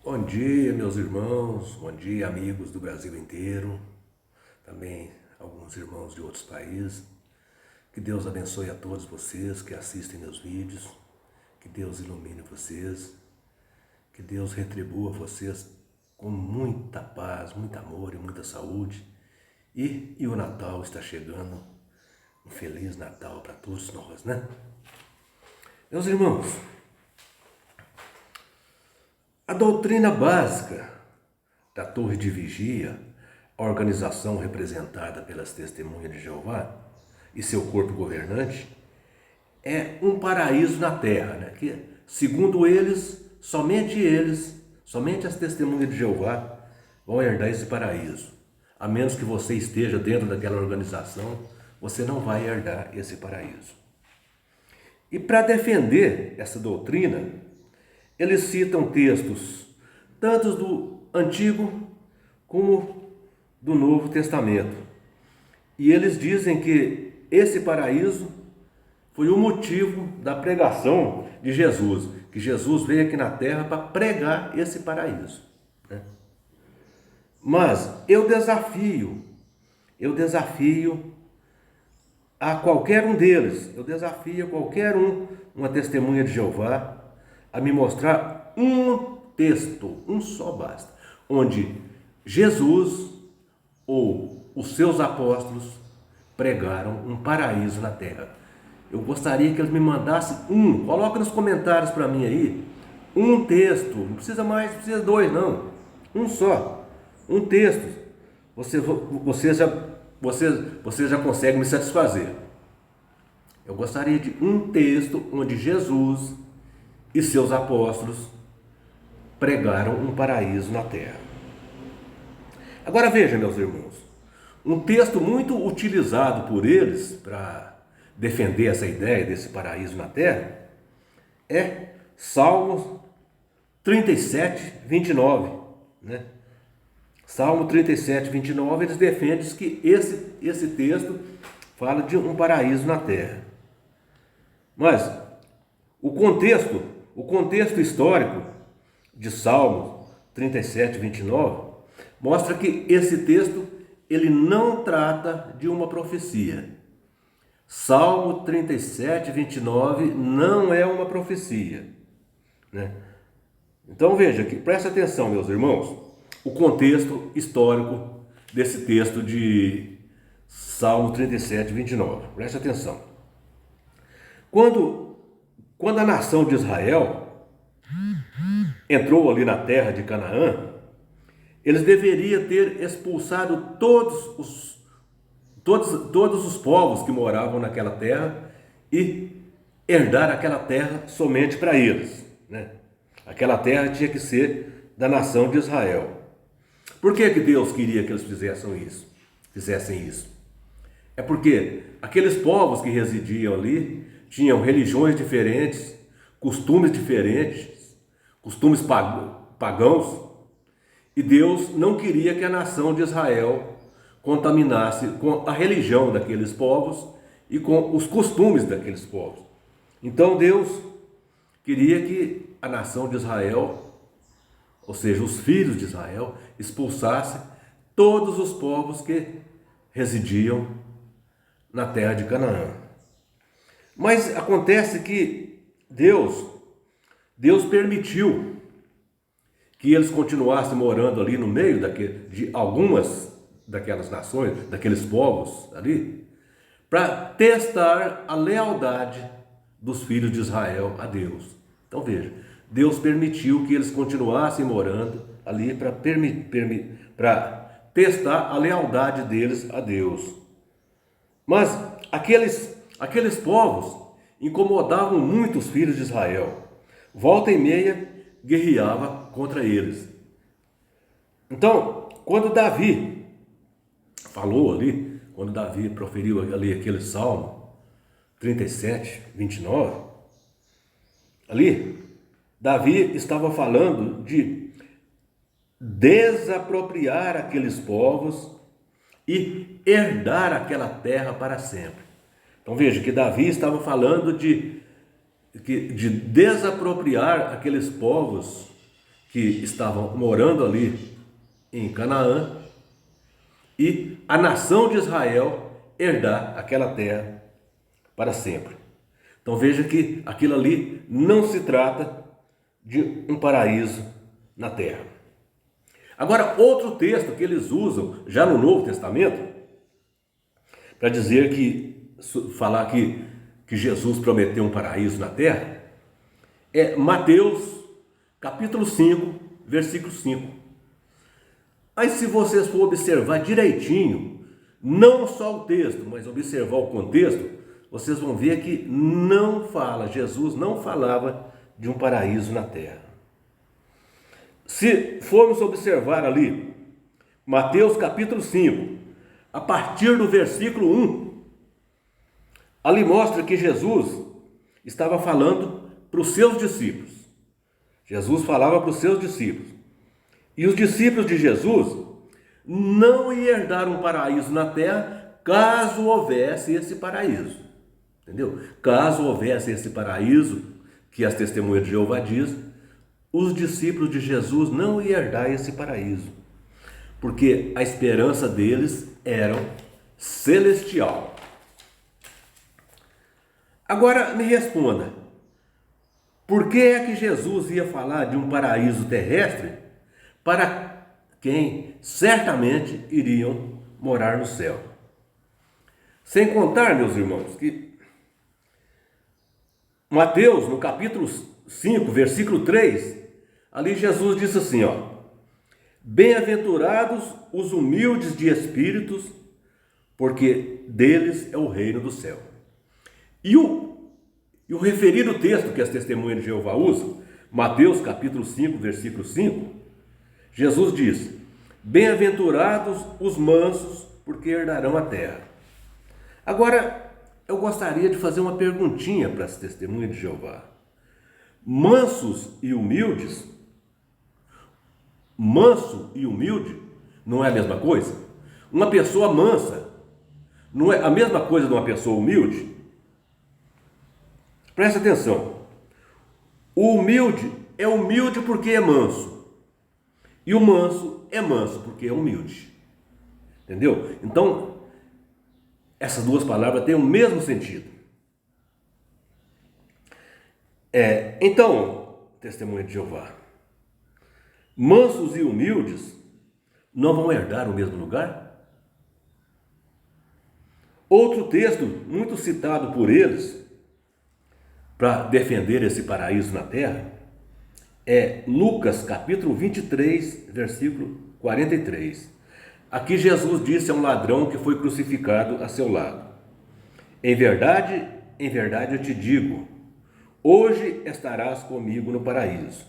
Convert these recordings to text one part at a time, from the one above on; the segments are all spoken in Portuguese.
Bom dia, meus irmãos, bom dia, amigos do Brasil inteiro, também alguns irmãos de outros países. Que Deus abençoe a todos vocês que assistem meus vídeos, que Deus ilumine vocês, que Deus retribua vocês com muita paz, muito amor e muita saúde. E o Natal está chegando, um Feliz Natal para todos nós, né? Meus irmãos, a doutrina básica da Torre de Vigia, a organização representada pelas Testemunhas de Jeová e seu corpo governante, é um paraíso na terra, né? Que, segundo eles, somente as Testemunhas de Jeová vão herdar esse paraíso. A menos que você esteja dentro daquela organização, você não vai herdar esse paraíso. E para defender essa doutrina, eles citam textos tanto do Antigo como do Novo Testamento. E eles dizem que esse paraíso foi o motivo da pregação de Jesus, que Jesus veio aqui na terra para pregar esse paraíso, né? Mas eu desafio a qualquer um deles, uma testemunha de Jeová, a me mostrar um texto, um só basta, onde Jesus ou os seus apóstolos pregaram um paraíso na terra. Eu gostaria que eles me mandassem coloca nos comentários para mim aí, um texto, não precisa mais, não precisa dois não, um só, um texto, você já consegue me satisfazer. Eu gostaria de um texto onde Jesus e seus apóstolos pregaram um paraíso na terra. Agora veja, meus irmãos, um texto muito utilizado por eles para defender essa ideia desse paraíso na terra é Salmos 37, 29, né? Salmo 37, 29, eles defendem que esse texto fala de um paraíso na terra. Mas o contexto histórico de Salmos 37, 29 mostra que esse texto ele não trata de uma profecia. Salmo 37, 29 não é uma profecia, né? Então veja aqui, presta atenção, meus irmãos, o contexto histórico desse texto de Salmo 37, 29. Presta atenção. Quando a nação de Israel entrou ali na terra de Canaã, eles deveriam ter expulsado todos os povos que moravam naquela terra e herdar aquela terra somente para eles, né? Aquela terra tinha que ser da nação de Israel. Por que Deus queria que eles fizessem isso? É porque aqueles povos que residiam ali tinham religiões diferentes, costumes diferentes, costumes pagãos, e Deus não queria que a nação de Israel contaminasse com a religião daqueles povos e com os costumes daqueles povos. Então Deus queria que a nação de Israel, ou seja, os filhos de Israel, expulsassem todos os povos que residiam na terra de Canaã. Mas acontece que Deus permitiu que eles continuassem morando ali no meio de algumas daquelas nações, daqueles povos ali, para testar a lealdade dos filhos de Israel a Deus. Então veja, Deus permitiu que eles continuassem morando ali para testar a lealdade deles a Deus. Mas aqueles povos incomodavam muito os filhos de Israel. Volta e meia guerreava contra eles. Então, quando Davi proferiu ali aquele Salmo 37, 29, ali, Davi estava falando de desapropriar aqueles povos e herdar aquela terra para sempre. Então veja que Davi estava falando de desapropriar aqueles povos que estavam morando ali em Canaã e a nação de Israel herdar aquela terra para sempre. Então veja que aquilo ali não se trata de um paraíso na terra. Agora, outro texto que eles usam já no Novo Testamento para dizer falar que Jesus prometeu um paraíso na terra é Mateus capítulo 5, versículo 5. Aí se vocês for observar direitinho, não só o texto, mas observar o contexto, vocês vão ver que Jesus não falava de um paraíso na terra. Se formos observar ali, Mateus capítulo 5, a partir do versículo 1, ali mostra que Jesus estava falando para os seus discípulos. Jesus falava para os seus discípulos. E os discípulos de Jesus não iam herdar um paraíso na terra caso houvesse esse paraíso. Entendeu? Caso houvesse esse paraíso que as testemunhas de Jeová diz, os discípulos de Jesus não iam herdar esse paraíso, porque a esperança deles era celestial. Agora me responda, por que é que Jesus ia falar de um paraíso terrestre para quem certamente iriam morar no céu? Sem contar, meus irmãos, que Mateus, no capítulo 5, versículo 3, ali Jesus disse assim, bem-aventurados os humildes de espíritos, porque deles é o reino do céu. E o referido texto que as testemunhas de Jeová usam, Mateus capítulo 5, versículo 5, Jesus diz, bem-aventurados os mansos, porque herdarão a terra. Agora, eu gostaria de fazer uma perguntinha para as testemunhas de Jeová. Mansos e humildes, manso e humilde não é a mesma coisa? Uma pessoa mansa não é a mesma coisa de uma pessoa humilde? Presta atenção. O humilde é humilde porque é manso. E o manso é manso porque é humilde. Entendeu? Então, essas duas palavras têm o mesmo sentido. Então, testemunha de Jeová, mansos e humildes não vão herdar o mesmo lugar? Outro texto muito citado por eles para defender esse paraíso na terra é Lucas capítulo 23, versículo 43. Aqui Jesus disse a um ladrão que foi crucificado a seu lado: em verdade eu te digo, hoje estarás comigo no paraíso.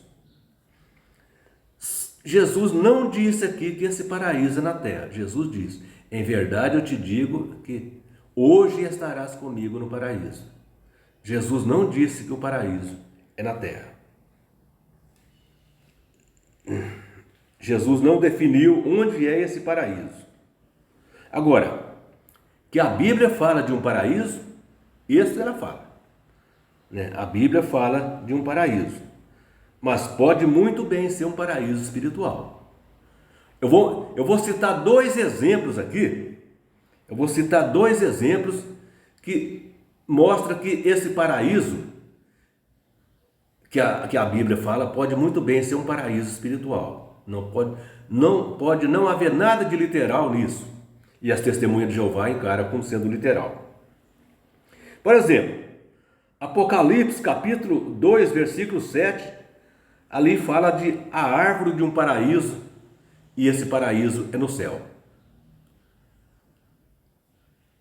Jesus não disse aqui que esse paraíso é na terra. Jesus disse, em verdade eu te digo que hoje estarás comigo no paraíso. Jesus não disse que o paraíso é na terra. Jesus não definiu onde é esse paraíso. Agora, que a Bíblia fala de um paraíso, isso ela fala. A Bíblia fala de um paraíso, mas pode muito bem ser um paraíso espiritual. Eu vou citar dois exemplos aqui. Eu vou citar dois exemplos que mostram que esse paraíso que a Bíblia fala pode muito bem ser um paraíso espiritual. Não pode não haver nada de literal nisso. E as testemunhas de Jeová encaram como sendo literal. Por exemplo, Apocalipse capítulo 2, versículo 7, ali fala de a árvore de um paraíso, e esse paraíso é no céu.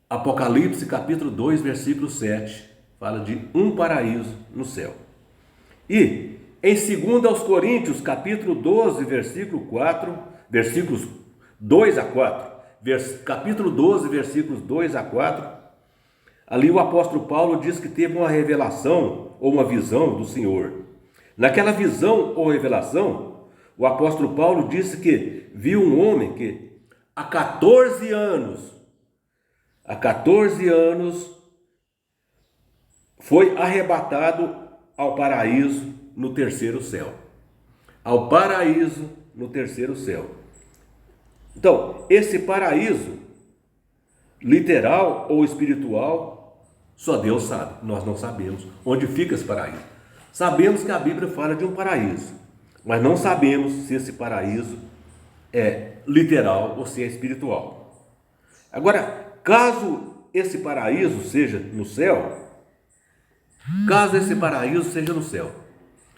Apocalipse capítulo 2, versículo 7, fala de um paraíso no céu. E em 2 Coríntios capítulo 12, versículo 4, versículos 2 a 4, capítulo 12, versículos 2 a 4, ali o apóstolo Paulo diz que teve uma revelação ou uma visão do Senhor. Naquela visão ou revelação, o apóstolo Paulo disse que viu um homem que há 14 anos foi arrebatado ao paraíso no terceiro céu. ao paraíso no terceiro céu. Então, esse paraíso, literal ou espiritual, só Deus sabe, nós não sabemos onde fica esse paraíso. Sabemos que a Bíblia fala de um paraíso, mas não sabemos se esse paraíso é literal ou se é espiritual. Agora, caso esse paraíso seja no céu,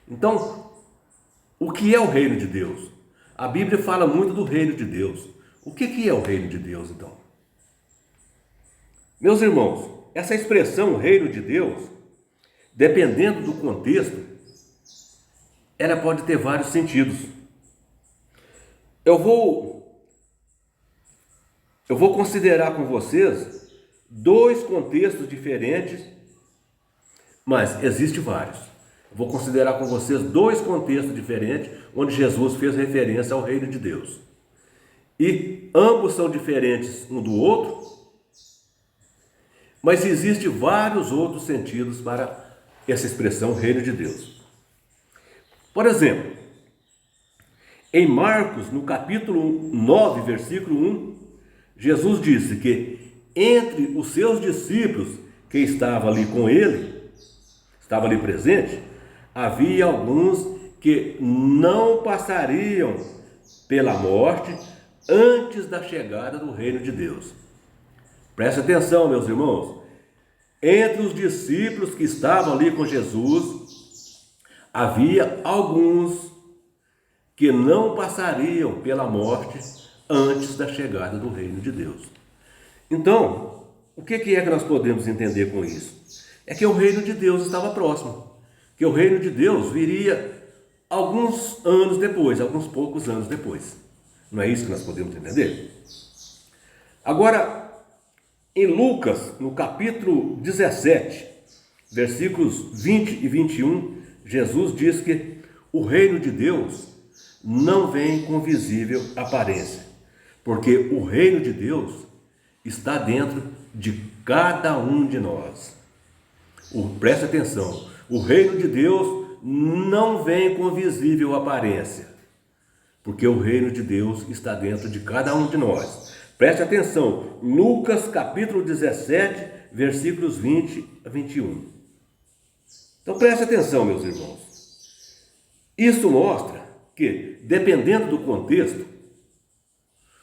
então, o que é o reino de Deus? A Bíblia fala muito do reino de Deus. O que é o reino de Deus, então? Meus irmãos, essa expressão reino de Deus, dependendo do contexto, ela pode ter vários sentidos. Eu vou considerar com vocês dois contextos diferentes, mas existem vários. Vou considerar com vocês dois contextos diferentes, onde Jesus fez referência ao reino de Deus. E ambos são diferentes um do outro, mas existem vários outros sentidos para essa expressão reino de Deus. Por exemplo, em Marcos, no capítulo 9, versículo 1, Jesus disse que entre os seus discípulos que estavam ali com ele, estavam ali presente, havia alguns que não passariam pela morte antes da chegada do reino de Deus. Preste atenção, meus irmãos. Entre os discípulos que estavam ali com Jesus, havia alguns que não passariam pela morte antes da chegada do reino de Deus. Então, o que é que nós podemos entender com isso? É que o reino de Deus estava próximo, que o reino de Deus viria alguns anos depois, alguns poucos anos depois. Não é isso que nós podemos entender? Agora, em Lucas, no capítulo 17, versículos 20 e 21, Jesus diz que o reino de Deus não vem com visível aparência, porque o reino de Deus está dentro de cada um de nós. Preste atenção, o reino de Deus não vem com visível aparência, porque o reino de Deus está dentro de cada um de nós. Preste atenção, Lucas capítulo 17, versículos 20 a 21. Então preste atenção, meus irmãos. Isso mostra que, dependendo do contexto,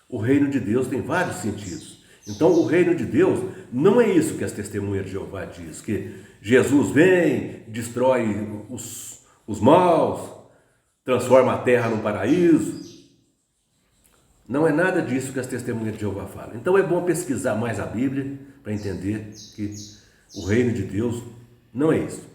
o reino de Deus tem vários sentidos. Então o reino de Deus não é isso que as testemunhas de Jeová diz, que Jesus vem, destrói os maus, transforma a terra num paraíso. Não é nada disso que as testemunhas de Jeová falam. Então é bom pesquisar mais a Bíblia para entender que o reino de Deus não é isso.